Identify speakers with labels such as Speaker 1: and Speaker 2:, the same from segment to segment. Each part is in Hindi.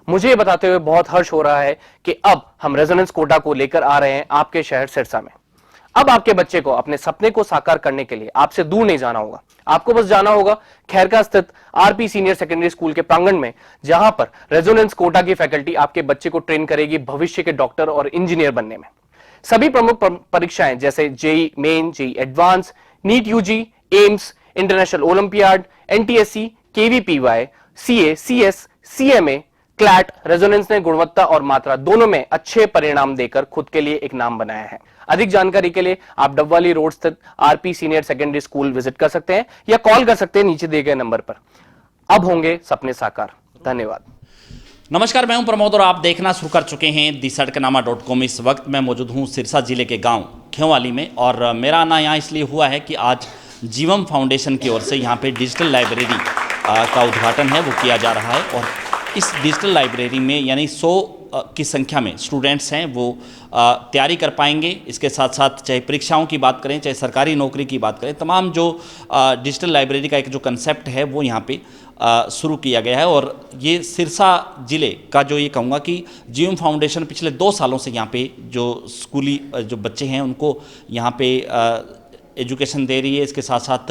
Speaker 1: मुझे ये बताते हुए बहुत हर्ष हो रहा है कि अब हम रेजोनेंस कोटा को लेकर आ रहे हैं आपके शहर सिरसा में। अब आपके बच्चे को अपने सपने को साकार करने के लिए आपसे दूर नहीं जाना होगा। आपको बस जाना होगा खैरका स्थित आरपी सीनियर सेकेंडरी स्कूल के प्रांगण में, जहां पर रेजोनेंस कोटा की फैकल्टी आपके बच्चे को ट्रेन करेगी भविष्य के डॉक्टर और इंजीनियर बनने में। सभी प्रमुख परीक्षाएं जैसे JEE Main, JEE advance, NEET UG, AIIMS, international olympiad, NTSC, KVPY, CA, CS, CMA, CLAT, Resonance ने गुणवत्ता और मात्रा दोनों में अच्छे परिणाम देकर खुद के लिए एक नाम बनाया है। अधिक जानकारी के लिए आप डबवाली रोड स्थित RP senior secondary school visit कर सकते हैं या कॉल कर सकते हैं नीचे दिए गए नंबर पर। अब होंगे सपने साकार। धन्यवाद।
Speaker 2: नमस्कार, मैं हूं प्रमोद और आप देखना शुरू कर चुके हैं दी-सड़कनामा.com। इस वक्त मैं मौजूद हूं सिरसा जिले के गांव खेवाली में और मेरा आना यहां इसलिए हुआ है कि आज जीवम फाउंडेशन की ओर से यहां पे डिजिटल लाइब्रेरी का उद्घाटन है वो किया जा रहा है। और इस डिजिटल लाइब्रेरी में यानी 100 की संख्या में स्टूडेंट्स हैं वो तैयारी कर पाएंगे। इसके साथ साथ चाहे परीक्षाओं की बात करें, चाहे सरकारी नौकरी की बात करें, तमाम जो डिजिटल लाइब्रेरी का एक जो कंसेप्ट है वो यहाँ पे शुरू किया गया है। और ये सिरसा ज़िले का जो ये कहूँगा कि जीवम फाउंडेशन पिछले 2 सालों से यहाँ पे जो स्कूली जो बच्चे हैं उनको यहाँ पे एजुकेशन दे रही है। इसके साथ साथ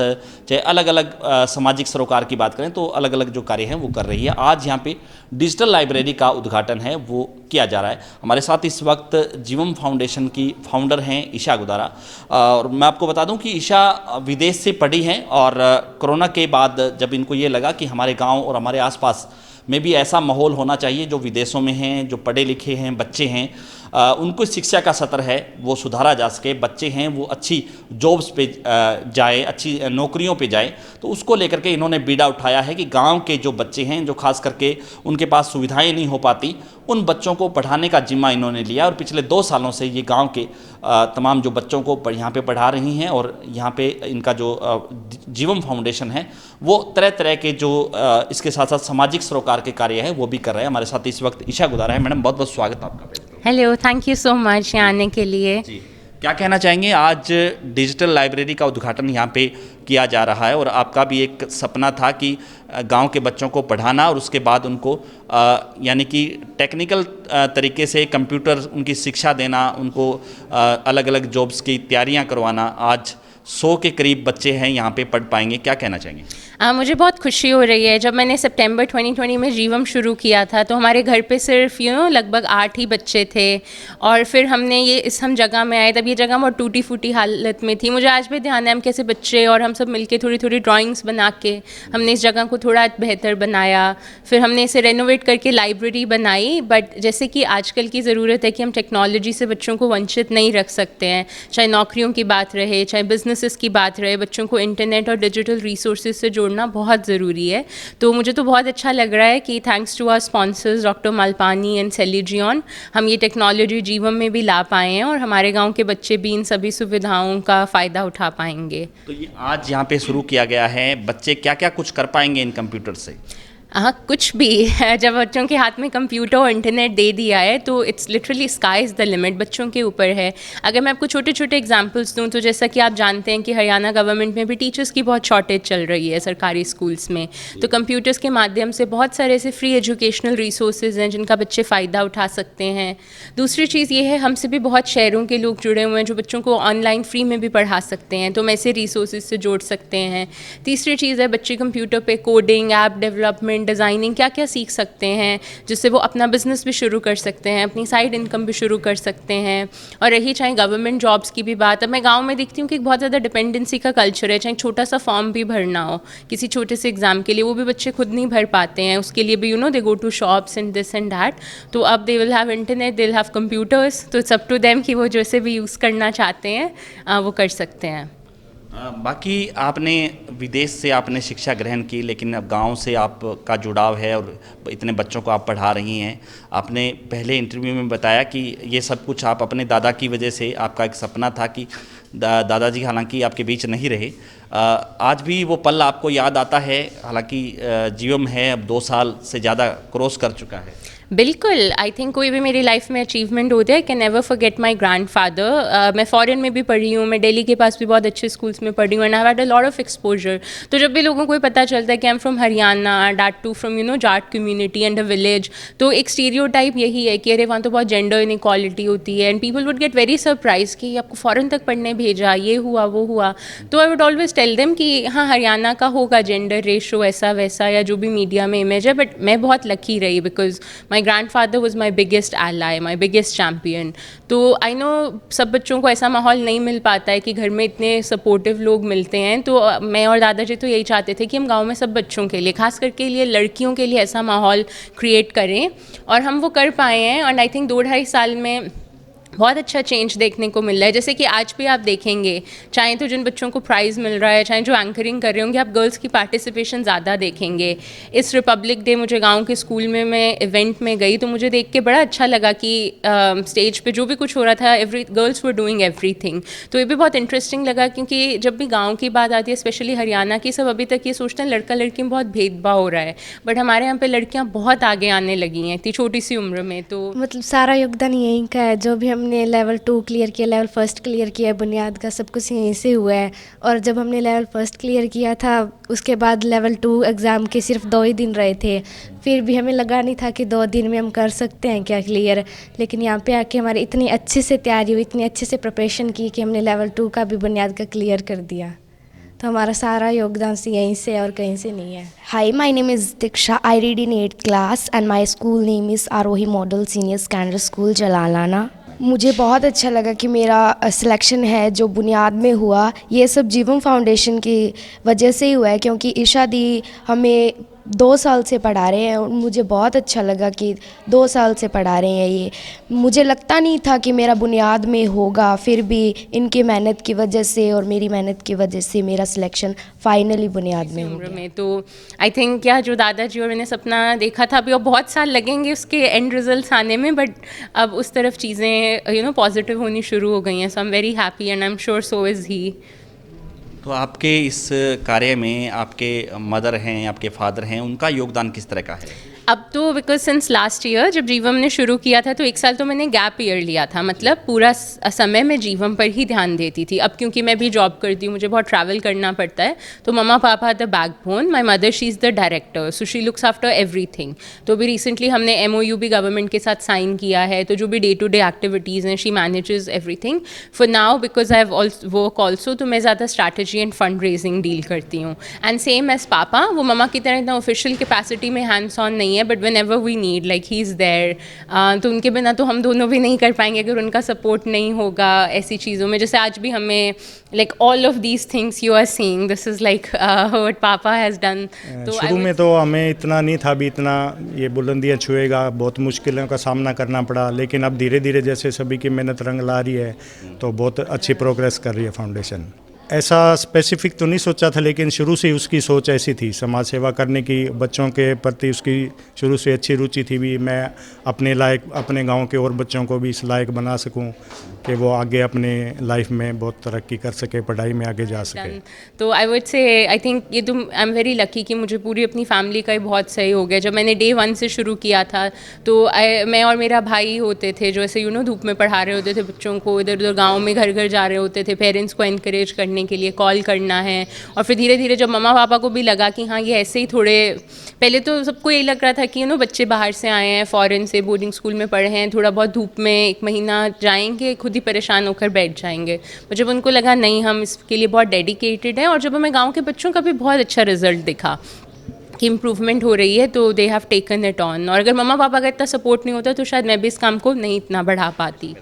Speaker 2: चाहे अलग अलग सामाजिक सरोकार की बात करें तो अलग अलग जो कार्य हैं वो कर रही है। आज यहाँ पे डिजिटल लाइब्रेरी का उद्घाटन है वो किया जा रहा है। हमारे साथ इस वक्त जीवम फाउंडेशन की फाउंडर हैं ईशा गुदारा। और मैं आपको बता दूं कि ईशा विदेश से पढ़ी हैं और कोरोना के बाद जब इनको ये लगा कि हमारे गाँव और हमारे आसपास में भी ऐसा माहौल होना चाहिए, जो विदेशों में हैं, जो पढ़े लिखे हैं बच्चे हैं, उनको शिक्षा का स्तर है वो सुधारा जा सके, बच्चे हैं वो अच्छी जॉब्स पे जाए, अच्छी नौकरियों पे जाए, तो उसको लेकर के इन्होंने बीड़ा उठाया है कि गांव के जो बच्चे हैं जो खास करके उनके पास सुविधाएं नहीं हो पाती, उन बच्चों को पढ़ाने का जिम्मा इन्होंने लिया। और पिछले 2 सालों से ये गांव के तमाम जो बच्चों को यहाँ पे पढ़ा रही हैं। और यहाँ पे इनका जो जीवम फाउंडेशन है वो तरह तरह के जो इसके साथ साथ सामाजिक सरोकार के कार्य है वो भी कर रहे हैं। हमारे साथ इस वक्त ईशा गुदारा है। मैडम, बहुत बहुत स्वागत आपका।
Speaker 3: Hello, thank you so much यहाँ आने के लिए।
Speaker 2: जी, क्या कहना चाहेंगे? आज डिजिटल लाइब्रेरी का उद्घाटन यहाँ पे किया जा रहा है और आपका भी एक सपना था कि गांव के बच्चों को पढ़ाना और उसके बाद उनको यानी कि टेक्निकल तरीके से कंप्यूटर उनकी शिक्षा देना, उनको अलग अलग जॉब्स की तैयारियां करवाना। आज 100 के करीब बच्चे हैं यहाँ पे पढ़ पाएंगे, क्या कहना चाहेंगे?
Speaker 3: मुझे बहुत खुशी हो रही है। जब मैंने सितंबर 2020 में जीवम शुरू किया था तो हमारे घर पे सिर्फ लगभग 8 ही बच्चे थे। और फिर हमने हम जगह में आए, तब ये जगह बहुत टूटी फूटी हालत में थी। मुझे आज भी ध्यान है हम कैसे बच्चे और हम सब मिलके थोड़ी थोड़ी ड्राइंग्स बना के हमने इस जगह को थोड़ा बेहतर बनाया। फिर हमने इसे रेनोवेट करके लाइब्रेरी बनाई। बट जैसे कि आजकल की ज़रूरत है कि हम टेक्नोलॉजी से बच्चों को वंचित नहीं रख सकते हैं, चाहे नौकरियों की बात रहे, चाहे बिजनेसेस की बात रहे, बच्चों को इंटरनेट और डिजिटल रिसोर्सेज से जोड़ना बहुत ज़रूरी है। तो मुझे तो बहुत अच्छा लग रहा है कि thanks to our sponsors doctor Malpani and Selijian हम ये टेक्नोलॉजी जीवम में भी ला पाए हैं और हमारे गांव के बच्चे भी इन सभी सुविधाओं का फ़ायदा उठा पाएंगे।
Speaker 2: तो ये आज यहाँ पे शुरू किया गया है, बच्चे क्या क्या कुछ कर पाएंगे इन कंप्यूटर से?
Speaker 3: हाँ, कुछ भी। जब बच्चों के हाथ में कंप्यूटर और इंटरनेट दे दिया है तो it's literally sky is the limit, बच्चों के ऊपर है। अगर मैं आपको छोटे छोटे एग्जांपल्स दूं तो जैसा कि आप जानते हैं कि हरियाणा गवर्नमेंट में भी टीचर्स की बहुत शॉर्टेज चल रही है सरकारी स्कूल्स में। तो कंप्यूटर्स के माध्यम से बहुत सारे ऐसे फ्री एजुकेशनल रिसोर्सेज हैं जिनका बच्चे फ़ायदा उठा सकते हैं। दूसरी चीज़ ये है, हमसे भी बहुत शहरों के लोग जुड़े हुए हैं जो बच्चों को ऑनलाइन फ्री में भी पढ़ा सकते हैं, तो हम ऐसे रिसोर्सेज से जोड़ सकते हैं। तीसरी चीज़ है, बच्चे कंप्यूटर पर कोडिंग, ऐप डेवलपमेंट, डिज़ाइनिंग क्या क्या सीख सकते हैं जिससे वो अपना बिजनेस भी शुरू कर सकते हैं, अपनी साइड इनकम भी शुरू कर सकते हैं। और रही चाहे गवर्नमेंट जॉब्स की भी बात, अब मैं गांव में देखती हूँ कि बहुत ज़्यादा डिपेंडेंसी का कल्चर है। चाहे छोटा सा फॉर्म भी भरना हो किसी छोटे से एग्जाम के लिए, वो भी बच्चे खुद नहीं भर पाते हैं, उसके लिए भी they go to shops and this and that. तो अब they will have internet, they will have computers, तो इट्स अप टू देम कि वो जैसे भी यूज़ करना चाहते हैं वो कर सकते हैं।
Speaker 2: बाकी आपने विदेश से आपने शिक्षा ग्रहण की, लेकिन अब गांव से आपका जुड़ाव है और इतने बच्चों को आप पढ़ा रही हैं। आपने पहले इंटरव्यू में बताया कि ये सब कुछ आप अपने दादा की वजह से, आपका एक सपना था कि दादाजी हालांकि आपके बीच नहीं रहे, आज भी वो पल आपको याद आता है? हालांकि जीवम है अब 2 साल से ज़्यादा क्रॉस कर चुका है।
Speaker 3: बिल्कुल, आई थिंक कोई भी मेरी लाइफ में अचीवमेंट होता है, can never forget my grandfather. मैं फॉरेन में भी पढ़ी हूँ, मैं दिल्ली के पास भी बहुत अच्छे स्कूल्स में पढ़ी हूँ, and I have had a lot of exposure. तो जब भी लोगों को पता चलता है कि I am from Haryana, that too from Jat community and a village, तो एक स्टीरियोटाइप यही है कि अरे वहाँ तो बहुत जेंडर इनइक्वालिटी होती है, and people would get very surprise कि आपको फॉरेन तक पढ़ने भेजा, ये हुआ वो हुआ। तो I would always tell them कि हाँ, हरियाणा का होगा जेंडर रेशो ऐसा वैसा, या जो भी मीडिया में इमेज है, बट मैं बहुत लकी रही because my grandfather was my biggest ally, my biggest champion. तो आई नो सब बच्चों को ऐसा माहौल नहीं मिल पाता है कि घर में इतने सपोर्टिव लोग मिलते हैं। तो मैं और दादाजी तो यही चाहते थे कि हम गांव में सब बच्चों के लिए, खास करके लिए लड़कियों के लिए ऐसा माहौल क्रिएट करें, और हम वो कर पाए हैं। और आई थिंक 2-2.5 साल में बहुत अच्छा चेंज देखने को मिल रहा है। जैसे कि आज भी आप देखेंगे, चाहे तो जिन बच्चों को प्राइज़ मिल रहा है, चाहे जो एंकरिंग कर रहे होंगे, आप गर्ल्स की पार्टिसिपेशन ज़्यादा देखेंगे। इस रिपब्लिक डे मुझे गांव के स्कूल में मैं इवेंट में गई, तो मुझे देख के बड़ा अच्छा लगा कि स्टेज पे जो भी कुछ हो रहा था, गर्ल्स वर डूइंग एवरीथिंग। तो ये भी बहुत इंटरेस्टिंग लगा, क्योंकि जब भी गाँव की बात आती है, स्पेशली हरियाणा की, सब अभी तक ये सोचते हैं लड़का लड़की में बहुत भेदभाव हो रहा है, बट हमारे यहाँ पे लड़कियाँ बहुत आगे आने लगी हैं इतनी छोटी सी उम्र में। तो
Speaker 4: मतलब सारा योगदान यहीं का है। जो भी हमने लेवल 2 क्लियर किया, लेवल 1 क्लियर किया, बुनियाद का सब कुछ यहीं से हुआ है। और जब हमने लेवल 1 क्लियर किया था, उसके बाद लेवल 2 एग्ज़ाम के सिर्फ 2 ही दिन रहे थे, फिर भी हमें लगा नहीं था कि 2 दिन में हम कर सकते हैं क्या क्लियर। लेकिन यहाँ पे आके हमारी इतनी अच्छे से तैयारी हुई, इतनी अच्छे से प्रिपरेशन की कि हमने लेवल 2 का भी बुनियाद का क्लियर कर दिया। तो हमारा सारा योगदान से यहीं से और कहीं से नहीं है।
Speaker 5: Hi, my name is Diksha. I read in 8th class and my school name is Arohi Model Senior Secondary School, Jalalana. मुझे बहुत अच्छा लगा कि मेरा सिलेक्शन है जो बुनियाद में हुआ, ये सब जीवम फाउंडेशन की वजह से ही हुआ है, क्योंकि ईशा दी हमें 2 साल से पढ़ा रहे हैं और मुझे बहुत अच्छा लगा कि 2 साल से पढ़ा रहे हैं ये। मुझे लगता नहीं था कि मेरा बुनियाद में होगा, फिर भी इनकी मेहनत की वजह से और मेरी मेहनत की वजह से मेरा सिलेक्शन फाइनली बुनियाद में हो
Speaker 3: उम्र
Speaker 5: गया।
Speaker 3: में। तो आई थिंक क्या जो दादाजी और मैंने सपना देखा था, अभी और बहुत साल लगेंगे उसके एंड रिजल्ट्स आने में, बट अब उस तरफ चीज़ें पॉजिटिव होनी शुरू हो गई हैं। So I am very happy and I am sure so is he.
Speaker 2: तो आपके इस कार्य में आपके मदर हैं, आपके फादर हैं, उनका योगदान किस तरह का है?
Speaker 3: अब तो बिकॉज सिंस लास्ट ईयर जब जीवम ने शुरू किया था, तो 1 साल तो मैंने गैप ईयर लिया था, मतलब पूरा समय मैं जीवम पर ही ध्यान देती थी। अब क्योंकि मैं भी जॉब करती हूँ, मुझे बहुत ट्रैवल करना पड़ता है, तो मम्मा पापा the backbone, my mother she is the director, so she looks after everything. तो अभी रिसेंटली हमने MOU भी गवर्नमेंट के साथ साइन किया है, तो जो भी डे टू डे एक्टिविटीज़ हैं, she manages everything for now. Because I have work also, तो मैं ज़्यादा strategy end fund raising deal करती हूँ। एंड सेम एज पापा, वो मम्मा की तरह इतना ऑफिशियल कैपेसिटी में हैंड्स ऑन नहीं है, but whenever we need, like he is there. तो उनके बिना तो हम दोनों भी नहीं कर पाएंगे अगर उनका सपोर्ट नहीं होगा ऐसी चीज़ों में। जैसे आज भी हमें like all of these things you are seeing, this is like what papa has done. तो
Speaker 6: शुरू में तो हमें इतना नहीं था भी इतना ये बुलंदियां छुएगा, बहुत मुश्किलों का सामना करना पड़ा, लेकिन अब धीरे धीरे जैसे सभी की मेहनत रंग ला रही है, तो बहुत अच्छी प्रोग्रेस कर रही है फाउंडेशन। ऐसा स्पेसिफिक तो नहीं सोचा था, लेकिन शुरू से उसकी सोच ऐसी थी, समाज सेवा करने की, बच्चों के प्रति उसकी शुरू से अच्छी रुचि थी भी मैं अपने लायक, अपने गांव के और बच्चों को भी इस लायक बना सकूं कि वो आगे अपने लाइफ में बहुत तरक्की कर सके, पढ़ाई में आगे जा सके।
Speaker 3: तो I would say I think ये तो आई एम वेरी लकी कि मुझे पूरी अपनी फैमिली का ही बहुत सही हो गया। जब मैंने डे 1 से शुरू किया था, तो मैं और मेरा भाई होते थे जो ऐसे धूप में पढ़ा रहे होते थे बच्चों को, इधर उधर गाँव में घर घर जा रहे होते थे, पेरेंट्स को इनकरेज करने के लिए कॉल करना है। और फिर धीरे धीरे जब मम्मा पापा को भी लगा कि हाँ ये ऐसे ही थोड़े, पहले तो सबको यही लग रहा था कि बच्चे बाहर से आए हैं, फॉरेन से बोर्डिंग स्कूल में पढ़े हैं, थोड़ा बहुत धूप में 1 महीना जाएंगे, खुद ही परेशान होकर बैठ जाएंगे। पर जब उनको लगा नहीं हम इसके लिए बहुत डेडिकेटेड हैं, और जब हमें गाँव के बच्चों का भी बहुत अच्छा रिजल्ट दिखा कि इम्प्रूवमेंट हो रही है, तो they have taken it on. और अगर मम्मा पापा का इतना सपोर्ट नहीं होता तो शायद मैं भी इस काम को नहीं इतना बढ़ा पाती।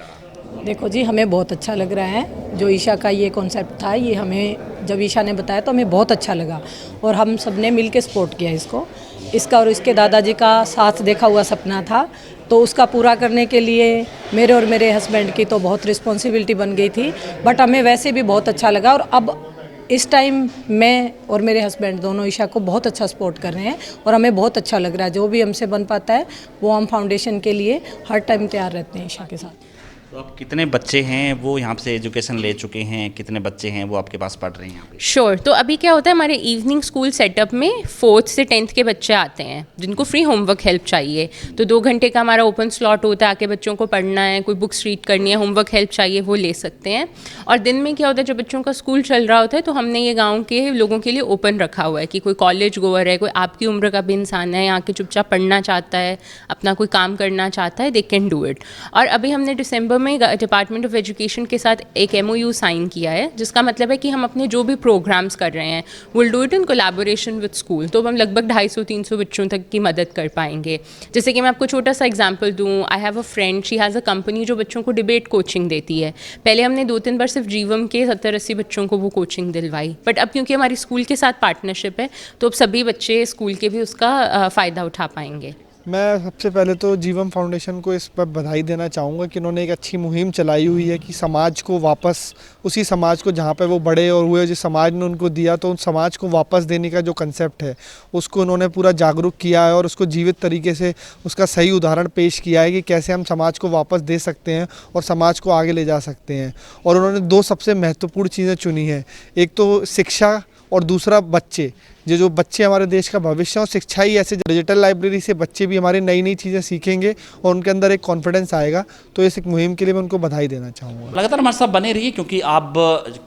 Speaker 7: देखो जी, हमें बहुत अच्छा लग रहा है जो ईशा का ये कॉन्सेप्ट था, ये हमें जब ईशा ने बताया तो हमें बहुत अच्छा लगा, और हम सब ने मिल के सपोर्ट किया इसका। और इसके दादाजी का साथ देखा हुआ सपना था, तो उसका पूरा करने के लिए मेरे और मेरे हस्बैंड की तो बहुत रिस्पॉन्सिबिलिटी बन गई थी, बट हमें वैसे भी बहुत अच्छा लगा। और अब इस टाइम मैं और मेरे हस्बैंड दोनों ईशा को बहुत अच्छा सपोर्ट कर रहे हैं, और हमें बहुत अच्छा लग रहा है। जो भी हमसे बन पाता है वो हम फाउंडेशन के लिए हर टाइम तैयार रहते हैं ईशा के साथ।
Speaker 2: तो अब कितने बच्चे हैं वो यहाँ से एजुकेशन ले चुके हैं, कितने बच्चे हैं वो आपके पास पढ़ रहे हैं यहाँ पे?
Speaker 3: श्योर तो अभी क्या होता है हमारे इवनिंग स्कूल सेटअप में 4th से 10th के बच्चे आते हैं जिनको फ्री होमवर्क हेल्प चाहिए। तो 2 घंटे का हमारा ओपन स्लॉट होता है, आके बच्चों को पढ़ना है, कोई बुक्स रीड करनी है, होमवर्क हेल्प चाहिए, वो ले सकते हैं। और दिन में क्या होता है जब बच्चों का स्कूल चल रहा होता है तो हमने ये गाँव के लोगों के लिए ओपन रखा हुआ है कि कोई कॉलेज गोअर है, कोई आपकी उम्र का भी इंसान है, यहाँ के चुपचाप पढ़ना चाहता है, अपना कोई काम करना चाहता है, दे कैन डू इट। और अभी हमने दिसंबर में डिपार्टमेंट ऑफ एजुकेशन के साथ एक MOU साइन किया है, जिसका मतलब है कि हम अपने जो भी प्रोग्राम्स कर रहे हैं will do it in collaboration with school. तो हम लगभग 250-300 बच्चों तक की मदद कर पाएंगे। जैसे कि मैं आपको छोटा सा एग्जांपल दूं, I have a friend, she has a company जो बच्चों को डिबेट कोचिंग देती है। पहले हमने 2-3 बार सिर्फ जीवम के 70-80 बच्चों को वो कोचिंग दिलवाई, बट अब क्योंकि हमारी स्कूल के साथ पार्टनरशिप है तो अब सभी बच्चे स्कूल के भी उसका फ़ायदा उठा पाएंगे।
Speaker 8: मैं सबसे पहले तो जीवम फाउंडेशन को इस पर बधाई देना चाहूँगा कि उन्होंने एक अच्छी मुहिम चलाई हुई है कि समाज को वापस, उसी समाज को जहाँ पे वो बड़े और हुए, जिस समाज ने उनको दिया, तो उन समाज को वापस देने का जो कंसेप्ट है उसको उन्होंने पूरा जागरूक किया है और उसको जीवित तरीके से उसका सही उदाहरण पेश किया है कि कैसे हम समाज को वापस दे सकते हैं और समाज को आगे ले जा सकते हैं। और उन्होंने 2 सबसे महत्वपूर्ण चीज़ें चुनी हैं, एक तो शिक्षा और दूसरा बच्चे। जो बच्चे हमारे देश का भविष्य है, और शिक्षा ही ऐसे डिजिटल लाइब्रेरी से बच्चे भी हमारे नई नई चीज़ें सीखेंगे और उनके अंदर एक कॉन्फिडेंस आएगा। तो इस एक मुहिम के लिए मैं उनको बधाई देना चाहूँगा।
Speaker 2: लगातार हमारे साथ बने रहिए क्योंकि अब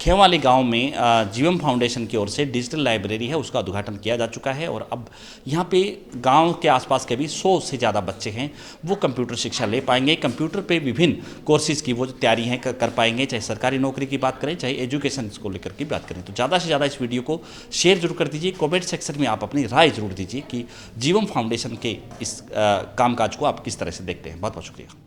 Speaker 2: खेवाली गांव में जीवम फाउंडेशन की ओर से डिजिटल लाइब्रेरी है, उसका उद्घाटन किया जा चुका है और अब यहाँ पे गांव के आसपास के भी 100 से ज़्यादा बच्चे हैं वो कंप्यूटर शिक्षा ले पाएंगे। कंप्यूटर पे विभिन्न कोर्सेज़ की वो तैयारी हैं कर पाएंगे, चाहे सरकारी नौकरी की बात करें चाहे एजुकेशन को लेकर की बात करें। तो ज़्यादा से ज़्यादा इस वीडियो को शेयर जरूर कर दीजिए, कमेंट सेक्शन में आप अपनी राय जरूर दीजिए कि जीवम फाउंडेशन के इस कामकाज को आप किस तरह से देखते हैं। बहुत बहुत शुक्रिया।